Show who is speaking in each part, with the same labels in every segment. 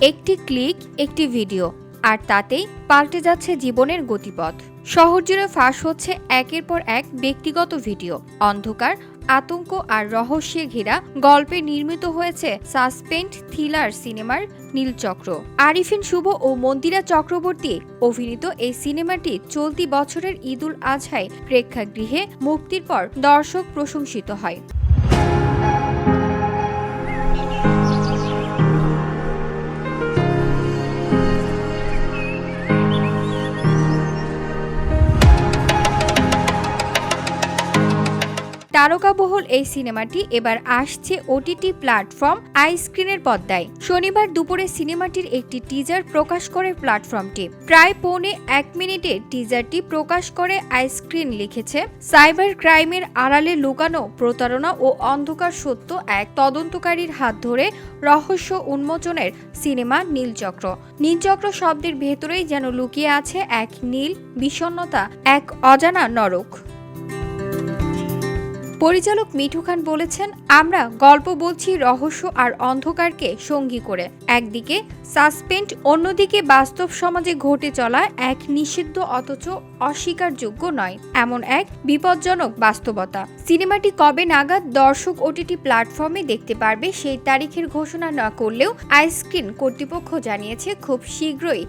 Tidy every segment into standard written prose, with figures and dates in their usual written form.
Speaker 1: একটি ক্লিক, একটি ভিডিও, আর তাতেই পাল্টে যাচ্ছে জীবনের গতিপথ। শহর জুড়ে ফাঁস হচ্ছে একের পর এক ব্যক্তিগত ভিডিও। অন্ধকার, আতঙ্ক আর রহস্যে ঘেরা গল্পে নির্মিত হয়েছে সাসপেন্স থ্রিলার সিনেমার নীলচক্র। আরিফিন শুভ ও মন্দিরা চক্রবর্তী অভিনীত এই সিনেমাটি চলতি বছরের ঈদুল আজহায় প্রেক্ষাগৃহে মুক্তির পর দর্শক প্রশংসিত হয়। তারকাবহুল এই সিনেমাটি এবার আসছে ওটিটি প্ল্যাটফর্ম আইস্ক্রিনের পর্দায়। শনিবার দুপুরে সিনেমাটির একটি টিজার প্রকাশ করে প্ল্যাটফর্মটি। প্রায় পৌনে 1 মিনিটে টিজারটি প্রকাশ করে আইস্ক্রিন লিখেছে, সাইবার ক্রাইমের আড়ালে লুকানো প্রতারণা ও অন্ধকার সত্য এক তদন্তকারীর হাত ধরে রহস্য উন্মোচনের সিনেমা নীলচক্র। নীলচক্র শব্দের ভেতরেই যেন লুকিয়ে আছে এক নীল বিষণ্ণতা, এক অজানা নরক। পরিচালক মিঠু খান বলেছেন, আমরা গল্প বলছি রহস্য আর অন্ধকারকে সঙ্গী করে। একদিকে সাসপেন্স, অন্যদিকে বাস্তব সমাজে ঘটে চলা এক নিষিদ্ধ অথচ অস্বীকারযোগ্য নয় এমন এক বিপজ্জনক বাস্তবতা। সিনেমাটি কবে নাগাদ দর্শক ওটিটি প্ল্যাটফর্মে দেখতে পারবে সেই তারিখের ঘোষণা না করলেও আইস্ক্রিন কর্তৃপক্ষ জানিয়েছে খুব শীঘ্রই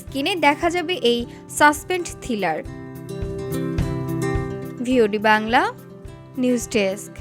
Speaker 1: স্ক্রিনে দেখা যাবে এই suspense thriller. VOD Bangla news desk.